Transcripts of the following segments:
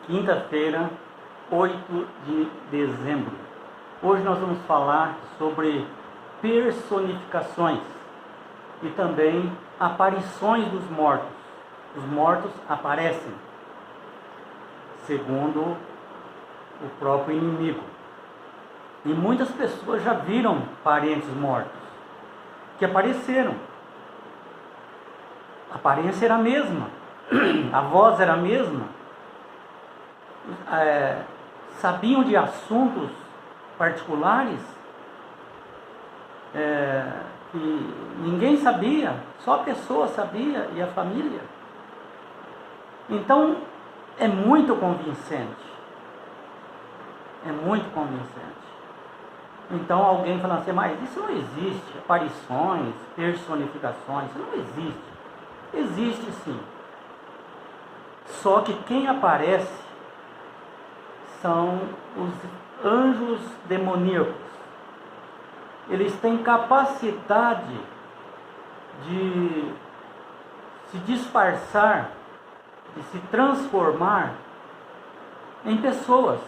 Quinta-feira, 8 de dezembro. Hoje nós vamos falar sobre personificações e também aparições dos mortos. Os mortos aparecem, segundo o próprio inimigo. E muitas pessoas já viram parentes mortos, que apareceram. A aparência era a mesma, a voz era a mesma. Sabiam de assuntos particulares que ninguém sabia, só a pessoa sabia e a família. Então é muito convincente. É muito convincente. Então alguém fala assim, mas isso não existe, aparições, personificações, isso não existe. Existe sim. Só que quem aparece são os anjos demoníacos. Eles têm capacidade de se disfarçar, de se transformar em pessoas.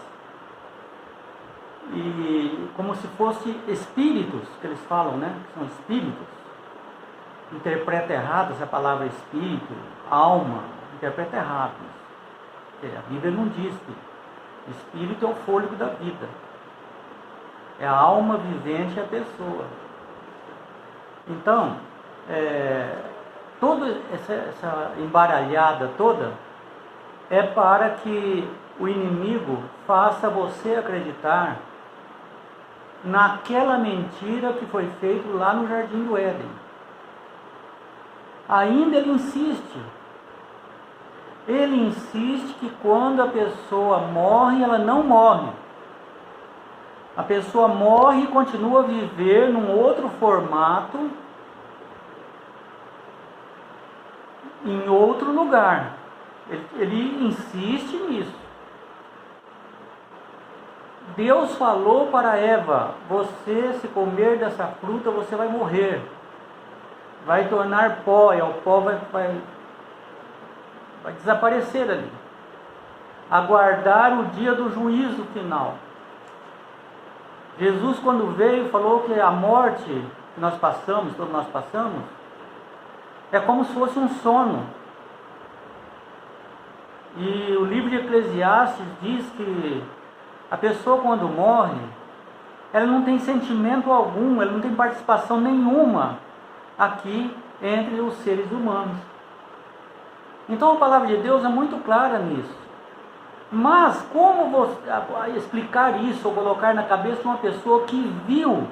E como se fossem espíritos, que eles falam, né? Que são espíritos. Interpreta errado essa palavra espírito, alma, interpreta errado. A Bíblia não diz que espírito é o fôlego da vida. É a alma vivente, a pessoa. Então, toda essa embaralhada toda é para que o inimigo faça você acreditar naquela mentira que foi feita lá no Jardim do Éden. Ainda ele insiste. Ele insiste que quando a pessoa morre, ela não morre. A pessoa morre e continua a viver num outro formato, em outro lugar. Ele insiste nisso. Deus falou para Eva, você se comer dessa fruta, você vai morrer. Vai tornar pó, e o pó vai desaparecer ali. Aguardar o dia do juízo final. Jesus, quando veio, falou que a morte que nós passamos, todos nós passamos, é como se fosse um sono. E o livro de Eclesiastes diz que a pessoa, quando morre, ela não tem sentimento algum, ela não tem participação nenhuma aqui entre os seres humanos. Então a palavra de Deus é muito clara nisso. Mas como você explicar isso ou colocar na cabeça de uma pessoa que viu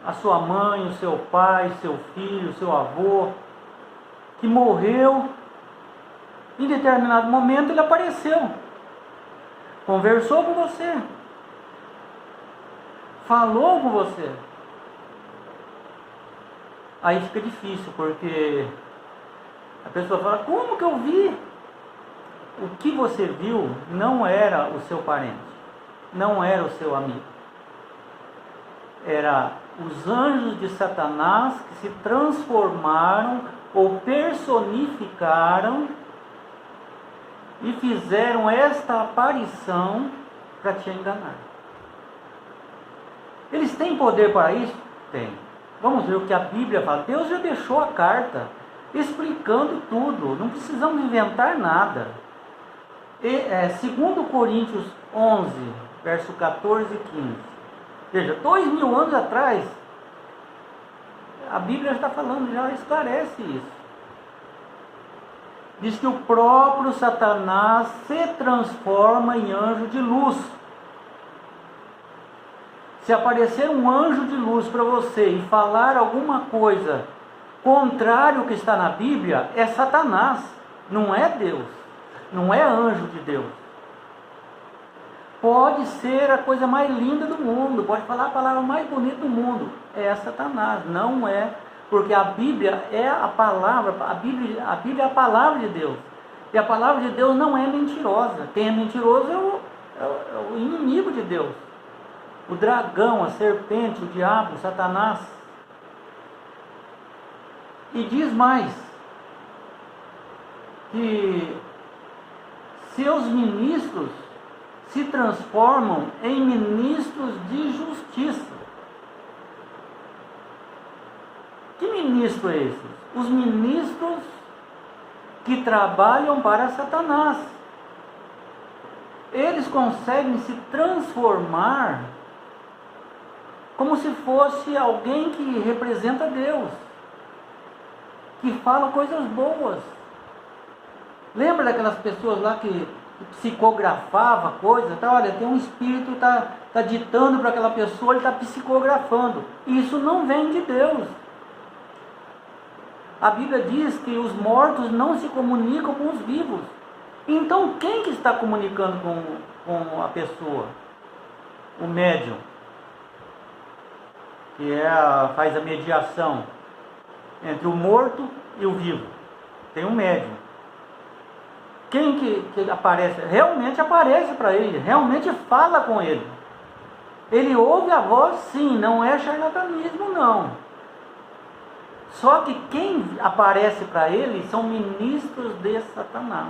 a sua mãe, o seu pai, seu filho, seu avô, que morreu, em determinado momento ele apareceu, conversou com você, falou com você. Aí fica difícil, porque a pessoa fala, como que eu vi? O que você viu não era o seu parente, não era o seu amigo. Era os anjos de Satanás que se transformaram ou personificaram e fizeram esta aparição para te enganar. Eles têm poder para isso? Tem. Vamos ver o que a Bíblia fala. Deus já deixou a carta explicando tudo, não precisamos inventar nada. 2 Coríntios 11, verso 14 e 15. Veja, 2000 anos atrás, a Bíblia já está falando, já esclarece isso. Diz que o próprio Satanás se transforma em anjo de luz. Se aparecer um anjo de luz para você e falar alguma coisa contrário ao que está na Bíblia, é Satanás, não é Deus, não é anjo de Deus. Pode ser a coisa mais linda do mundo, pode falar a palavra mais bonita do mundo, é Satanás, não é, porque a Bíblia é a palavra, a Bíblia é a palavra de Deus, e a palavra de Deus não é mentirosa. Quem é mentiroso é o inimigo de Deus, o dragão, a serpente, o diabo, Satanás. E diz mais, que seus ministros se transformam em ministros de justiça. Que ministro é esse? Os ministros que trabalham para Satanás. Eles conseguem se transformar como se fosse alguém que representa Deus, que fala coisas boas. Lembra daquelas pessoas lá que psicografava coisas? Tá, olha, tem um espírito que tá ditando para aquela pessoa, ele está psicografando. Isso não vem de Deus. A Bíblia diz que os mortos não se comunicam com os vivos. Então quem que está comunicando com a pessoa? O médium, que faz a mediação entre o morto e o vivo. Tem um médium. Quem que aparece? Realmente aparece para ele, realmente fala com ele. Ele ouve a voz, sim, não é charlatanismo, não. Só que quem aparece para ele são ministros de Satanás.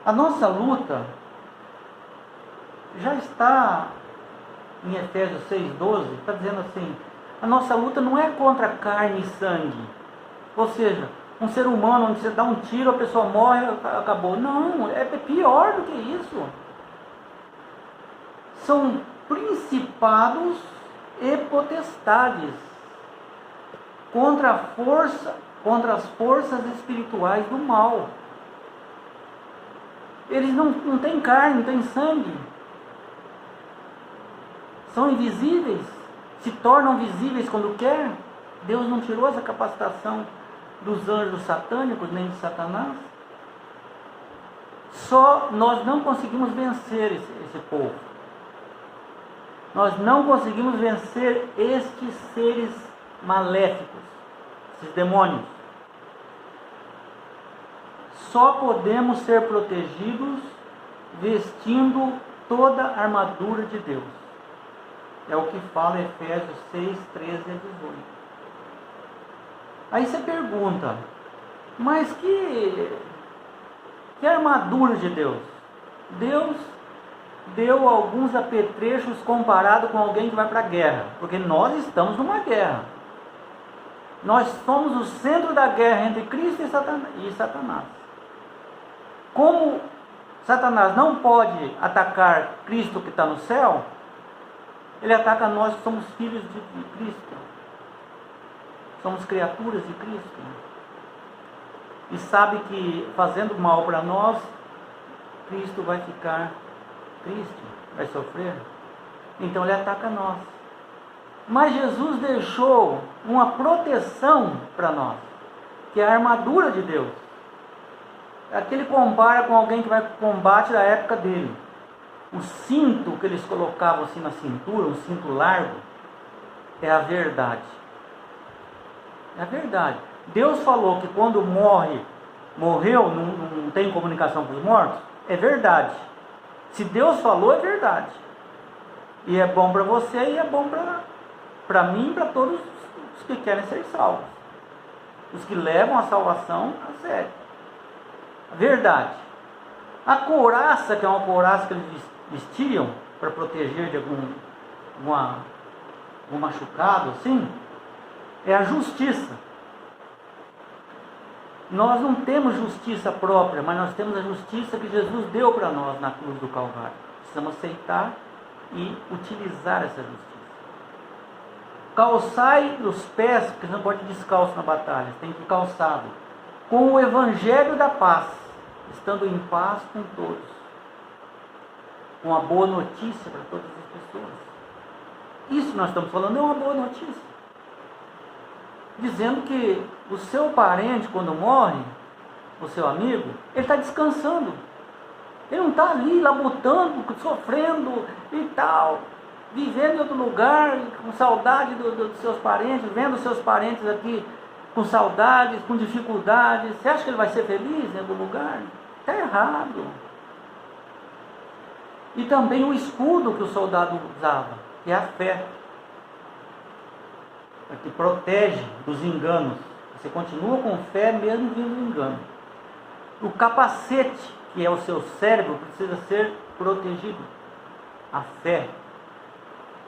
A nossa luta já está em Efésios 6,12, está dizendo assim: a nossa luta não é contra carne e sangue. Ou seja, um ser humano onde você dá um tiro, a pessoa morre, acabou. Não, é pior do que isso. São principados e potestades contra as forças espirituais do mal. Eles não têm carne, não têm sangue. São invisíveis, se tornam visíveis quando quer. Deus não tirou essa capacitação dos anjos satânicos, nem de Satanás. Só nós não conseguimos vencer esse povo. Nós não conseguimos vencer estes seres maléficos, esses demônios. Só podemos ser protegidos vestindo toda a armadura de Deus. É o que fala Efésios 6, 13 a 18. Aí você pergunta, mas que armadura de Deus? Deus deu alguns apetrechos comparado com alguém que vai para a guerra, porque nós estamos numa guerra. Nós somos o centro da guerra entre Cristo e Satanás. Como Satanás não pode atacar Cristo que está no céu, ele ataca nós que somos filhos de Cristo. Somos criaturas de Cristo. E sabe que fazendo mal para nós, Cristo vai ficar triste, vai sofrer. Então ele ataca nós. Mas Jesus deixou uma proteção para nós, que é a armadura de Deus. Aqui ele compara com alguém que vai para o combate da época dele. O cinto que eles colocavam assim na cintura, um cinto largo, é a verdade. É a verdade. Deus falou que quando morreu, não tem comunicação com os mortos. É verdade. Se Deus falou, é verdade. E é bom para você e é bom para mim e para todos os que querem ser salvos. Os que levam a salvação a sério. A verdade. A couraça, que é uma couraça que eles vestiam para proteger de algum machucado, assim, é a justiça. Nós não temos justiça própria, mas nós temos a justiça que Jesus deu para nós na cruz do Calvário. Precisamos aceitar e utilizar essa justiça. Calçai os pés, porque você não pode ir descalço na batalha, você tem que ir calçado, com o evangelho da paz, estando em paz com todos, com a boa notícia para todas as pessoas. Isso que nós estamos falando é uma boa notícia. Dizendo que o seu parente, quando morre, o seu amigo, ele está descansando. Ele não está ali labutando, sofrendo e tal, vivendo em outro lugar, com saudade dos seus parentes, vendo os seus parentes aqui com saudades, com dificuldades. Você acha que ele vai ser feliz em algum lugar? Está errado. E também o escudo que o soldado usava, que é a fé, que protege dos enganos. Você continua com fé mesmo vindo do engano. O capacete, que é o seu cérebro, precisa ser protegido. A fé,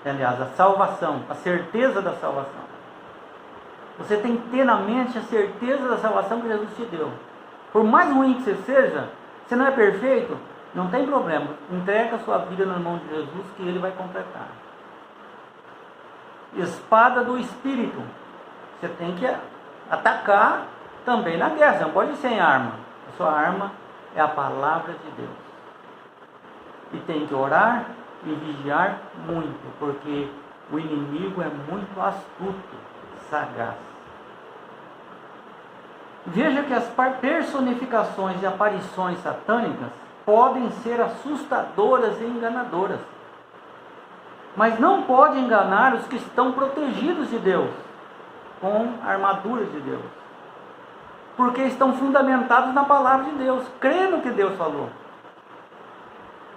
aliás, a salvação, a certeza da salvação. Você tem que ter na mente a certeza da salvação que Jesus te deu. Por mais ruim que você seja, você não é perfeito, não tem problema. Entrega a sua vida na mão de Jesus que Ele vai completar. Espada do Espírito. Você tem que atacar também na guerra. Você não pode ir sem arma. A sua arma é a palavra de Deus. E tem que orar e vigiar muito, porque o inimigo é muito astuto, sagaz. Veja que as personificações e aparições satânicas podem ser assustadoras e enganadoras, mas não pode enganar os que estão protegidos de Deus, com a armadura de Deus, porque estão fundamentados na palavra de Deus, crê no que Deus falou.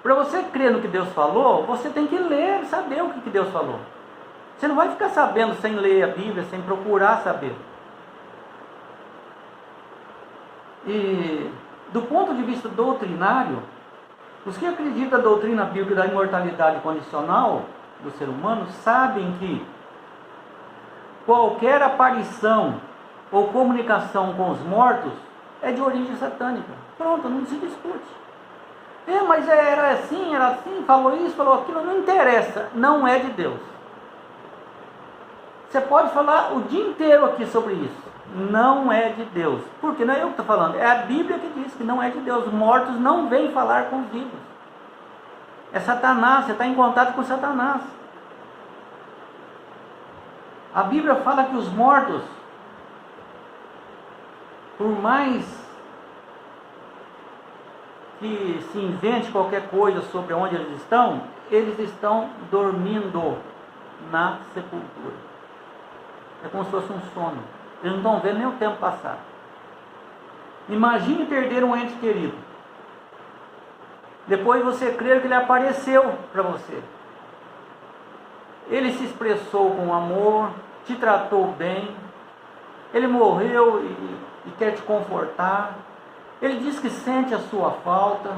Para você crer no que Deus falou, você tem que ler, saber o que Deus falou. Você não vai ficar sabendo sem ler a Bíblia, sem procurar saber. E do ponto de vista doutrinário, os que acreditam na doutrina bíblica da imortalidade condicional do ser humano sabem que qualquer aparição ou comunicação com os mortos é de origem satânica. Pronto, não se discute. Mas era assim, falou isso, falou aquilo, não interessa, não é de Deus. Você pode falar o dia inteiro aqui sobre isso, não é de Deus. Porque não é eu que estou falando, é a Bíblia que diz que não é de Deus. Os mortos não vêm falar com os vivos. É Satanás, você está em contato com Satanás. A Bíblia fala que os mortos, por mais que se invente qualquer coisa sobre onde eles estão dormindo na sepultura. É como se fosse um sono. Eles não estão vendo nem o tempo passar. Imagine perder um ente querido. Depois você crer que ele apareceu para você. Ele se expressou com amor, te tratou bem, ele morreu e quer te confortar. Ele diz que sente a sua falta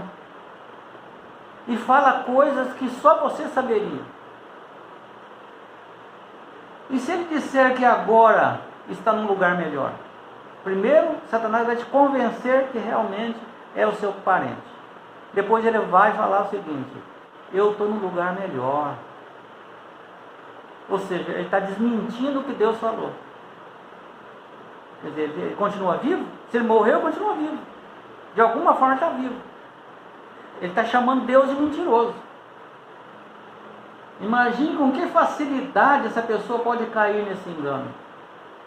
e fala coisas que só você saberia. E se ele disser que agora está num lugar melhor? Primeiro, Satanás vai te convencer que realmente é o seu parente. Depois ele vai falar o seguinte: eu estou num lugar melhor. Ou seja, ele está desmentindo o que Deus falou. Quer dizer, ele continua vivo? Se ele morreu, continua vivo. De alguma forma está vivo. Ele está chamando Deus de mentiroso. Imagine com que facilidade essa pessoa pode cair nesse engano,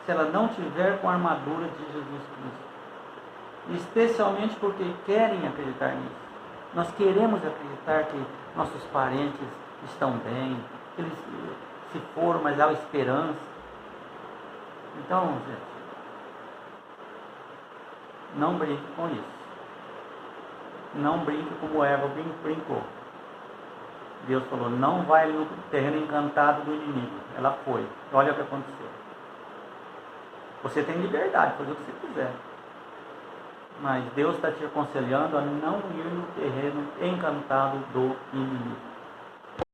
se ela não tiver com a armadura de Jesus Cristo. Especialmente porque querem acreditar nisso. Nós queremos acreditar que nossos parentes estão bem, que eles se foram, mas há esperança. Então, gente, não brinque com isso. Não brinque como Eva brincou. Deus falou, não vai no terreno encantado do inimigo. Ela foi. Olha o que aconteceu. Você tem liberdade de fazer o que você quiser. Mas Deus está te aconselhando a não ir no terreno encantado do inimigo.